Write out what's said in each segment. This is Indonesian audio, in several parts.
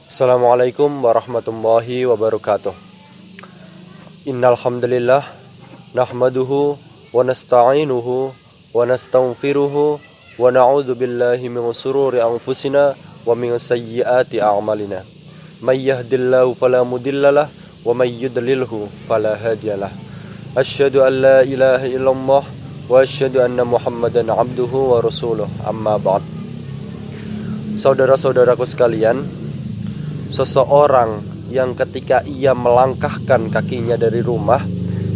Assalamualaikum warahmatullahi wabarakatuh. Innal hamdalillah nahmaduhu wa nasta'inuhu wa nastaghfiruhu wa na'udzu billahi min shururi anfusina wa min sayyiati a'malina. May yahdihillahu fala mudhillalah wa may yudlilhu fala hadiyalah. Asyhadu an la ilaha illallah wa asyhadu anna Muhammadan abduhu wa rasuluh. Amma ba'd. Saudara-saudaraku sekalian, seseorang yang ketika ia melangkahkan kakinya dari rumah,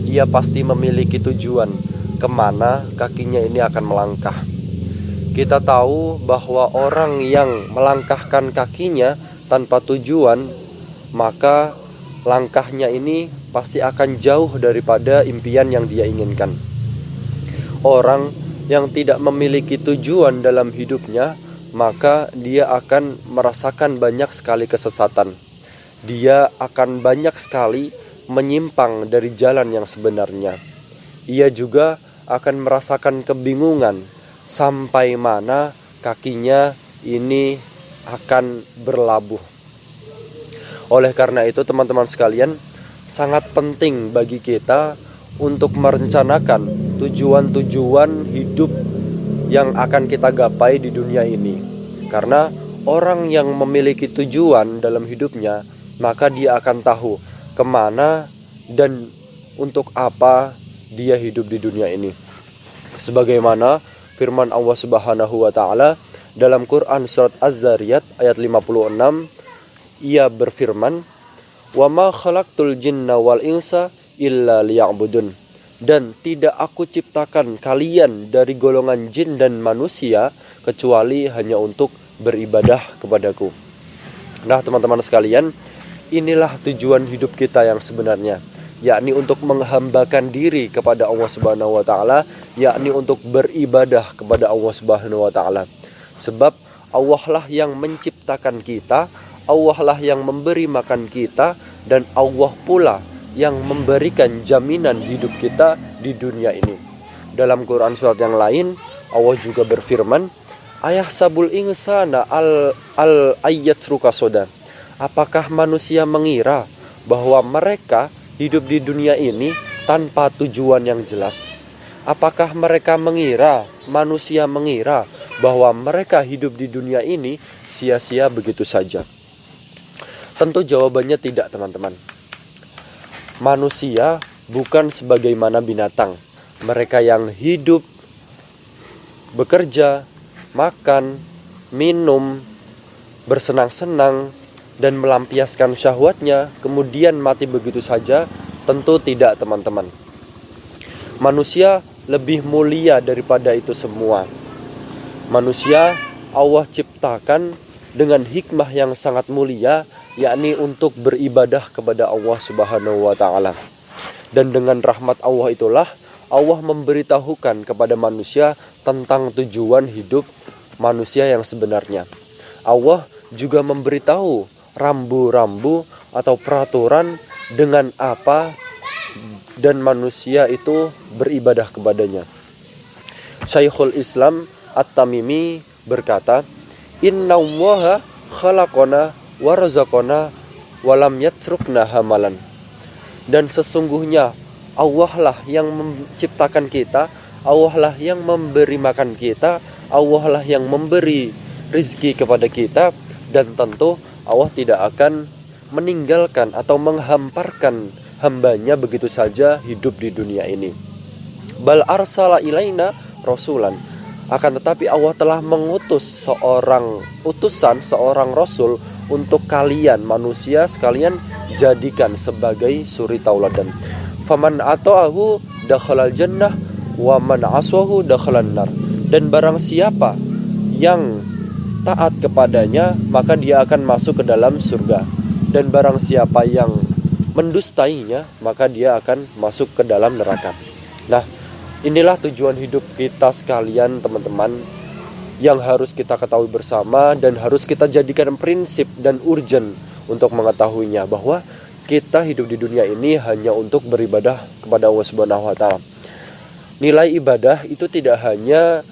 ia pasti memiliki tujuan kemana kakinya ini akan melangkah. Kita tahu bahwa orang yang melangkahkan kakinya tanpa tujuan, maka langkahnya ini pasti akan jauh daripada impian yang dia inginkan. Orang yang tidak memiliki tujuan dalam hidupnya, maka dia akan merasakan banyak sekali kesesatan. Dia akan banyak sekali menyimpang dari jalan yang sebenarnya. Ia juga akan merasakan kebingungan sampai mana kakinya ini akan berlabuh. Oleh karena itu, teman-teman sekalian, sangat penting bagi kita untuk merencanakan tujuan-tujuan hidup yang akan kita gapai di dunia ini. Karena orang yang memiliki tujuan dalam hidupnya, maka dia akan tahu kemana dan untuk apa dia hidup di dunia ini. Sebagaimana firman Allah Subhanahu wa ta'ala dalam Quran surat Az-Zariyat ayat 56, ia berfirman, "Wa ma khalaqtul jinna wal insa illa liya'budun." Dan tidak aku ciptakan kalian dari golongan jin dan manusia kecuali hanya untuk beribadah kepadaku. Nah, teman-teman sekalian, inilah tujuan hidup kita yang sebenarnya, yakni untuk menghambakan diri kepada Allah Subhanahu wa ta'ala, yakni untuk beribadah kepada Allah Subhanahu wa ta'ala. Sebab Allah lah yang menciptakan kita, Allah lah yang memberi makan kita, dan Allah pula yang memberikan jaminan hidup kita di dunia ini. Dalam Quran surat yang lain, Allah juga berfirman, "Ayahsabul insana al ayyatruka soda." Apakah manusia mengira bahwa mereka hidup di dunia ini tanpa tujuan yang jelas? Apakah mereka mengira, manusia mengira bahwa mereka hidup di dunia ini sia-sia begitu saja? Tentu jawabannya tidak, teman-teman. Manusia bukan sebagaimana binatang. Mereka yang hidup, bekerja, makan, minum, bersenang-senang, dan melampiaskan syahwatnya, kemudian mati begitu saja, tentu tidak, teman-teman. Manusia lebih mulia daripada itu semua. Manusia Allah ciptakan dengan hikmah yang sangat mulia, yakni untuk beribadah kepada Allah Subhanahu wa ta'ala. Dan dengan rahmat Allah itulah Allah memberitahukan kepada manusia tentang tujuan hidup manusia yang sebenarnya. Allah juga memberitahu rambu-rambu atau peraturan dengan apa dan manusia itu beribadah kepadanya. Syekhul Islam At-Tamimi berkata, "Inna Allaha khalaqona wa razaqona wa lam yatrukna hamalan." Dan sesungguhnya Allah lah yang menciptakan kita, Allah lah yang memberi makan kita, Allah lah yang memberi rizki kepada kita, dan tentu Allah tidak akan meninggalkan atau menghamparkan hambanya begitu saja hidup di dunia ini. Bal arsala ilaina rasulan. Akan tetapi Allah telah mengutus seorang utusan, seorang rasul untuk kalian manusia sekalian jadikan sebagai suri tauladan. Faman ata'ahu dakhalal jannah wa man aswahu dakhalan nar. Dan barang siapa yang taat kepadanya, maka dia akan masuk ke dalam surga. Dan barang siapa yang mendustainya, maka dia akan masuk ke dalam neraka. Nah, inilah tujuan hidup kita sekalian, teman-teman, yang harus kita ketahui bersama dan harus kita jadikan prinsip dan urgent untuk mengetahuinya, bahwa kita hidup di dunia ini hanya untuk beribadah kepada Allah Subhanahu wa ta'ala. Nilai ibadah itu tidak hanya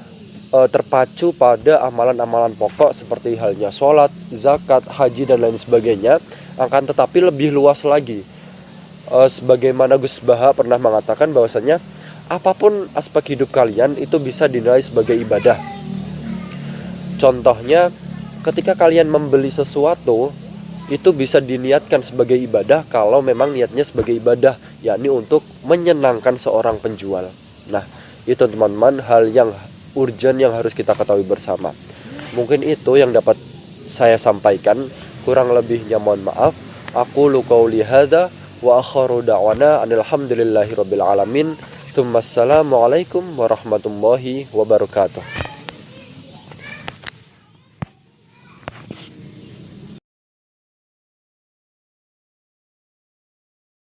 terpacu pada amalan-amalan pokok seperti halnya sholat, zakat, haji dan lain sebagainya, akan tetapi lebih luas lagi. Sebagaimana Gus Baha pernah mengatakan bahwasanya apapun aspek hidup kalian itu bisa dinilai sebagai ibadah. Contohnya, ketika kalian membeli sesuatu, itu bisa diniatkan sebagai ibadah kalau memang niatnya sebagai ibadah, yakni untuk menyenangkan seorang penjual. Nah, itu teman-teman hal yang urgent yang harus kita ketahui bersama. Mungkin itu yang dapat saya sampaikan, kurang lebihnya mohon maaf. Aku qauli hadza wa akhiru da'wana alhamdulillahirabbil alamin. Assalamualaikum warahmatullahi wabarakatuh.